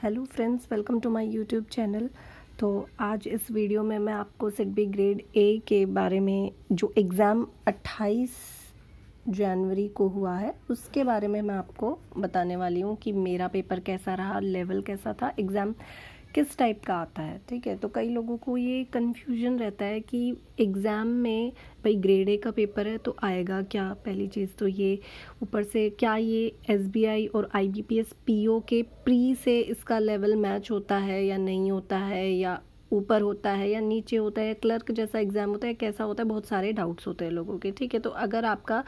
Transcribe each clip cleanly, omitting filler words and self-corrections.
Hello friends, welcome to my YouTube channel. तो आज इस वीडियो में मैं आपको सेट बी ग्रेड ए के बारे में जो एग्ज़ाम 28 जनवरी को हुआ है उसके बारे में मैं आपको बताने वाली हूँ कि मेरा पेपर कैसा रहा, लेवल कैसा था, एग्ज़ाम किस टाइप का आता है। ठीक है, तो कई लोगों को ये कन्फ्यूजन रहता है कि एग्ज़ाम में भाई ग्रेड ए का पेपर है तो आएगा क्या। पहली चीज़ तो ये, ऊपर से क्या ये एसबीआई और आईबीपीएस पीओ के प्री से इसका लेवल मैच होता है या नहीं होता है, या ऊपर होता है या नीचे होता है, या क्लर्क जैसा एग्ज़ाम होता है, कैसा होता है। बहुत सारे डाउट्स होते हैं लोगों के। ठीक है, तो अगर आपका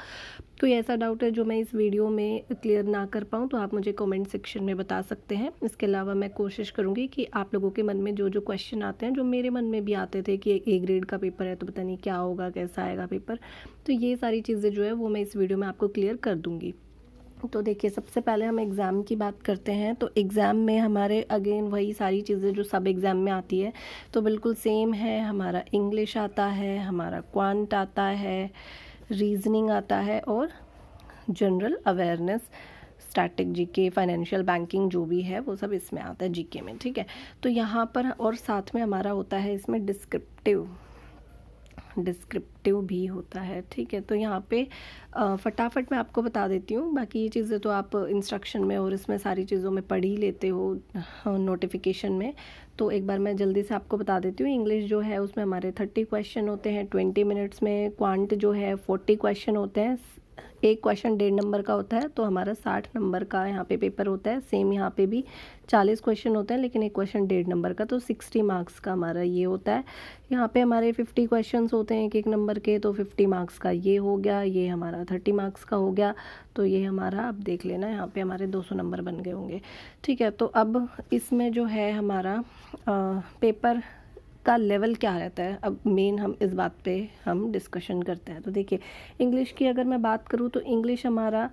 कोई ऐसा डाउट है जो मैं इस वीडियो में क्लियर ना कर पाऊँ तो आप मुझे कमेंट सेक्शन में बता सकते हैं। इसके अलावा मैं कोशिश करूँगी कि आप लोगों के मन में जो जो क्वेश्चन आते हैं, जो मेरे मन में भी आते थे कि ए ग्रेड का पेपर है तो पता नहीं क्या होगा, कैसा आएगा पेपर, तो ये सारी चीज़ें जो है वो मैं इस वीडियो में आपको क्लियर कर दूँगी। तो देखिए, सबसे पहले हम एग्ज़ाम की बात करते हैं। तो एग्ज़ाम में हमारे अगेन वही सारी चीज़ें जो सब एग्ज़ाम में आती है तो बिल्कुल सेम है। हमारा इंग्लिश आता है, हमारा क्वांट आता है, रीजनिंग आता है और general awareness, static GK, financial banking जो भी है वो सब इसमें आता है जीके में। ठीक है, तो यहाँ पर और साथ में हमारा होता है इसमें डिस्क्रिप्टिव भी होता है। ठीक है, तो यहाँ पे फटाफट मैं आपको बता देती हूँ, बाकी ये चीज़ें तो आप इंस्ट्रक्शन में और इसमें सारी चीज़ों में पढ़ ही लेते हो नोटिफिकेशन में। तो एक बार मैं जल्दी से आपको बता देती हूँ। इंग्लिश जो है उसमें हमारे 30 क्वेश्चन होते हैं 20 मिनट्स में। क्वांट जो है 40 क्वेश्चन होते हैं, एक क्वेश्चन 1.5 नंबर का होता है, तो हमारा 60 नंबर का यहाँ पे पेपर होता है। सेम यहाँ पे भी 40 क्वेश्चन होते हैं लेकिन एक क्वेश्चन 1.5 नंबर का, तो 60 मार्क्स का हमारा ये होता है। यहाँ पे हमारे 50 क्वेश्चंस होते हैं एक एक नंबर के, तो 50 मार्क्स का ये हो गया, ये हमारा 30 मार्क्स का हो गया। तो ये हमारा, अब देख लेना, यहाँ पे हमारे 200 नंबर बन गए होंगे। ठीक है, तो अब इसमें जो है हमारा पेपर का लेवल क्या रहता है, अब मेन हम इस बात पे हम डिस्कशन करते हैं। तो देखिए, इंग्लिश की अगर मैं बात करूँ तो इंग्लिश हमारा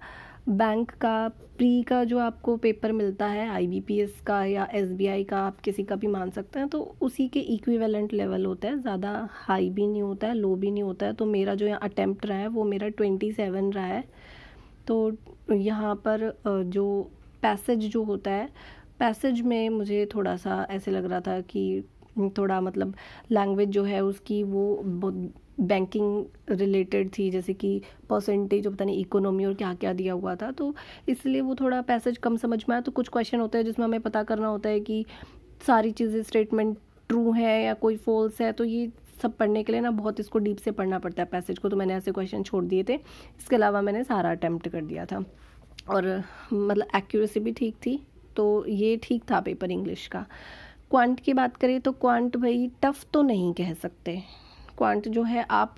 बैंक का प्री का जो आपको पेपर मिलता है, आईबीपीएस का या एसबीआई का, आप किसी का भी मान सकते हैं, तो उसी के इक्विवेलेंट लेवल होता है। ज़्यादा हाई भी नहीं होता है, लो भी नहीं होता है। तो मेरा जो यहाँ अटेम्प्ट रहा है वो मेरा 27 रहा है। तो यहाँ पर जो पैसेज जो होता है, पैसेज में मुझे थोड़ा सा ऐसे लग रहा था कि थोड़ा मतलब लैंग्वेज जो है उसकी वो बैंकिंग रिलेटेड थी, जैसे कि परसेंटेज पता नहीं इकोनॉमी और क्या क्या दिया हुआ था, तो इसलिए वो थोड़ा पैसेज कम समझ में आया। तो कुछ क्वेश्चन होते हैं जिसमें हमें पता करना होता है कि सारी चीज़ें स्टेटमेंट ट्रू है या कोई फॉल्स है, तो ये सब पढ़ने के लिए ना बहुत इसको डीप से पढ़ना पड़ता है पैसेज को। तो मैंने ऐसे क्वेश्चन छोड़ दिए थे, इसके अलावा मैंने सारा अटैम्प्ट कर दिया था और मतलब एक्यूरेसी भी ठीक थी। तो ये ठीक था पेपर इंग्लिश का। क्वांट की बात करें तो क्वांट भाई टफ़ तो नहीं कह सकते। क्वांट जो है आप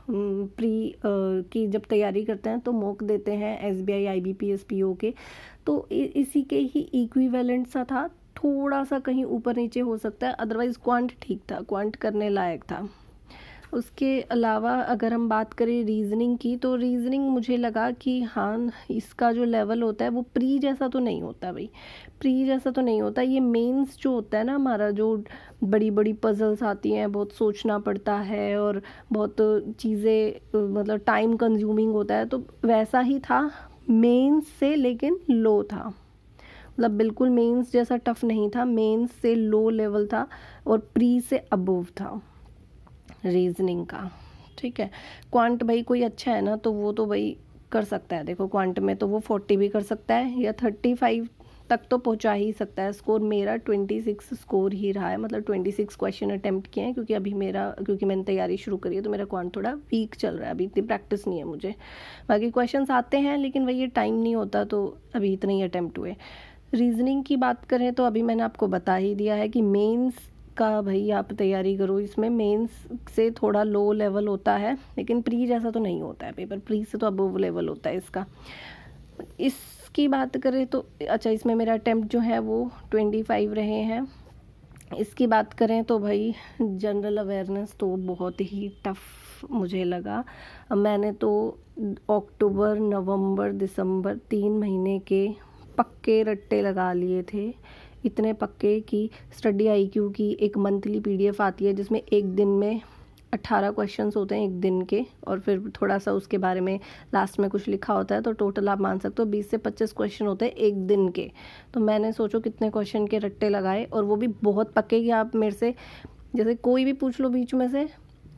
प्री की जब तैयारी करते हैं तो मॉक देते हैं एसबीआई आईबीपीएस पीओ के, तो इसी के ही इक्विवेलेंट सा था, थोड़ा सा कहीं ऊपर नीचे हो सकता है, अदरवाइज़ क्वांट ठीक था, क्वांट करने लायक था। उसके अलावा अगर हम बात करें रीजनिंग की, तो रीजनिंग मुझे लगा कि हाँ, इसका जो लेवल होता है वो प्री जैसा तो नहीं होता भाई, प्री जैसा तो नहीं होता। ये मेंस जो होता है ना हमारा, जो बड़ी बड़ी पजल्स आती हैं, बहुत सोचना पड़ता है और बहुत चीज़ें मतलब टाइम कंज्यूमिंग होता है, तो वैसा ही था मेंस से, लेकिन लो था। मतलब बिल्कुल मेंस जैसा टफ नहीं था, मेंस से लो लेवल था और प्री से अबव था रीजनिंग का। ठीक है, क्वांट भाई कोई अच्छा है ना तो वो तो भाई कर सकता है। देखो क्वांट में तो वो 40 भी कर सकता है या 35 तक तो पहुंचा ही सकता है। स्कोर मेरा 26 स्कोर ही रहा है, मतलब 26 क्वेश्चन अटेम्प्ट किए हैं, क्योंकि अभी क्योंकि मैंने तैयारी शुरू करी है तो मेरा क्वांट थोड़ा वीक चल रहा है, अभी इतनी प्रैक्टिस नहीं है मुझे। बाकी क्वेश्चंस आते हैं लेकिन वही टाइम नहीं होता, तो अभी इतने ही अटेम्प्ट हुए। रीजनिंग की बात करें तो अभी मैंने आपको बता ही दिया है कि मेंस का भाई आप तैयारी करो, इसमें मेंस से थोड़ा लो लेवल होता है लेकिन प्री जैसा तो नहीं होता है पेपर, प्री से तो अबव लेवल होता है इसका। इसकी बात करें तो अच्छा, इसमें मेरा अटेम्प्ट जो है वो 25 रहे हैं। इसकी बात करें तो भाई जनरल अवेयरनेस तो बहुत ही टफ मुझे लगा। मैंने तो अक्टूबर नवंबर दिसंबर 3 महीने के पक्के रट्टे लगा लिए थे, इतने पक्के कि स्टडी आईक्यू की एक मंथली पीडीएफ आती है जिसमें एक दिन में 18 क्वेश्चंस होते हैं एक दिन के, और फिर थोड़ा सा उसके बारे में लास्ट में कुछ लिखा होता है, तो टोटल आप मान सकते हो 20 से 25 क्वेश्चन होते हैं एक दिन के। तो मैंने सोचो कितने क्वेश्चन के रट्टे लगाए, और वो भी बहुत पक्के कि आप मेरे से जैसे कोई भी पूछ लो बीच में से,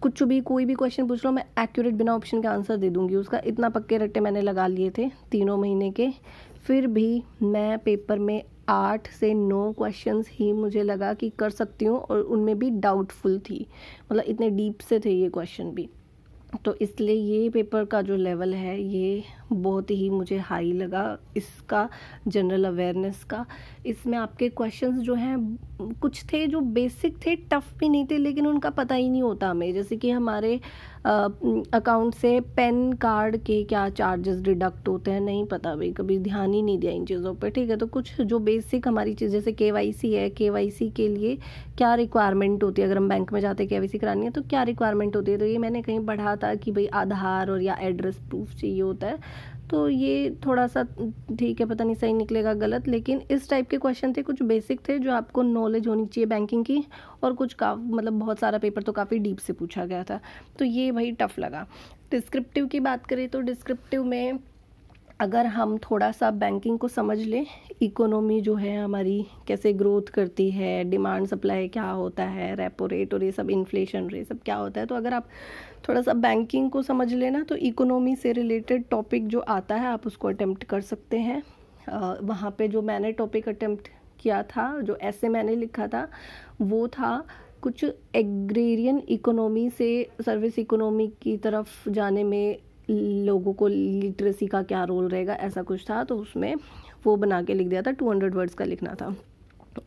कुछ भी कोई भी क्वेश्चन पूछ लो, मैं एक्यूरेट बिना ऑप्शन के आंसर दे दूंगी उसका। इतना पक्के रट्टे मैंने लगा लिए थे 3 महीने के। फिर भी मैं पेपर में 8 से 9 क्वेश्चंस ही मुझे लगा कि कर सकती हूँ, और उनमें भी डाउटफुल थी, मतलब इतने डीप से थे ये क्वेश्चन भी। तो इसलिए ये पेपर का जो लेवल है ये बहुत ही मुझे हाई लगा, इसका जनरल अवेयरनेस का। इसमें आपके क्वेश्चंस जो हैं कुछ थे जो बेसिक थे, टफ़ भी नहीं थे, लेकिन उनका पता ही नहीं होता हमें। जैसे कि हमारे अकाउंट से पैन कार्ड के क्या चार्जेस डिडक्ट होते हैं, नहीं पता भाई, कभी ध्यान ही नहीं दिया इन चीज़ों पर, ठीक है। तो कुछ जो बेसिक हमारी चीज़, जैसे केवाईसी है, केवाईसी के लिए क्या रिक्वायरमेंट होती है, अगर हम बैंक में जाते केवाईसी करानी है तो क्या रिक्वायरमेंट होती है, तो ये मैंने कहीं पढ़ा था कि भाई आधार और या एड्रेस प्रूफ चाहिए होता है। तो ये थोड़ा सा ठीक है, पता नहीं सही निकलेगा गलत, लेकिन इस टाइप के क्वेश्चन थे, कुछ बेसिक थे जो आपको नॉलेज होनी चाहिए बैंकिंग की, और कुछ का मतलब बहुत सारा पेपर तो काफ़ी डीप से पूछा गया था, तो ये भाई टफ लगा। डिस्क्रिप्टिव की बात करें तो डिस्क्रिप्टिव में अगर हम थोड़ा सा बैंकिंग को समझ लें, इकोनॉमी जो है हमारी कैसे ग्रोथ करती है, डिमांड सप्लाई क्या होता है, रेपो रेट और ये सब, इन्फ्लेशन रेट सब क्या होता है, तो अगर आप थोड़ा सा बैंकिंग को समझ लेना तो इकोनॉमी से रिलेटेड टॉपिक जो आता है आप उसको अटेम्प्ट कर सकते हैं। वहाँ पे जो मैंने टॉपिक अटेम्प्ट किया था, जो ऐसे मैंने लिखा था, वो था कुछ एग्रेरियन इकोनॉमी से सर्विस इकोनॉमी की तरफ जाने में लोगों को लिटरेसी का क्या रोल रहेगा, ऐसा कुछ था। तो उसमें वो बना के लिख दिया था, 200 वर्ड्स का लिखना था।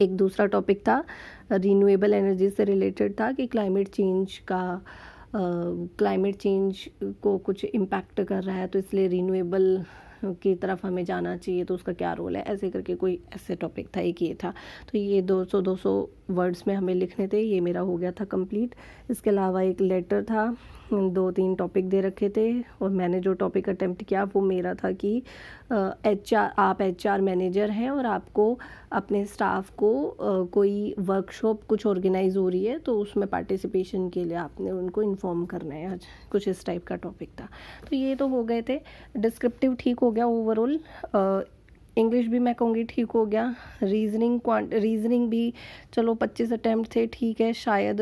एक दूसरा टॉपिक था रीन्यूएबल एनर्जी से रिलेटेड था कि क्लाइमेट चेंज को कुछ इम्पैक्ट कर रहा है, तो इसलिए रीन्यूएबल की तरफ हमें जाना चाहिए, तो उसका क्या रोल है, ऐसे करके कोई ऐसे टॉपिक था, एक ये था। तो ये 200 वर्ड्स में हमें लिखने थे, ये मेरा हो गया था कंप्लीट। इसके अलावा एक लेटर था, 2-3 टॉपिक दे रखे थे, और मैंने जो टॉपिक अटेम्प्ट किया वो मेरा था कि आप एचआर मैनेजर हैं और आपको अपने स्टाफ को कोई वर्कशॉप कुछ ऑर्गेनाइज हो रही है, तो उसमें पार्टिसिपेशन के लिए आपने उनको इन्फॉर्म करना है आज, कुछ इस टाइप का टॉपिक था। तो ये तो हो गए थे। डिस्क्रिप्टिव ठीक हो गया ओवरऑल, इंग्लिश भी मैं कहूँगी ठीक हो गया। रीजनिंग भी चलो 25 अटैम्प्ट थे, ठीक है, शायद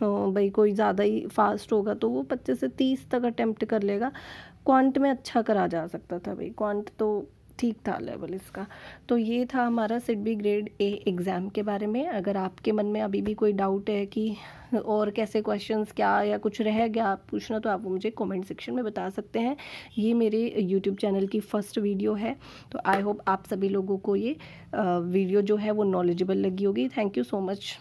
भाई कोई ज़्यादा ही फास्ट होगा तो वो 25 से 30 तक अटेम्प्ट कर लेगा। क्वांट में अच्छा करा जा सकता था भाई, क्वांट तो ठीक था लेवल इसका। तो ये था हमारा सिडबी ग्रेड ए एग्ज़ाम के बारे में। अगर आपके मन में अभी भी कोई डाउट है कि और कैसे क्वेश्चंस क्या या कुछ रह गया आप पूछना, तो आप मुझे कमेंट सेक्शन में बता सकते हैं। ये मेरे यूट्यूब चैनल की फर्स्ट वीडियो है, तो आई होप आप सभी लोगों को ये वीडियो जो है वो नॉलेजेबल लगी होगी। Thank you so much.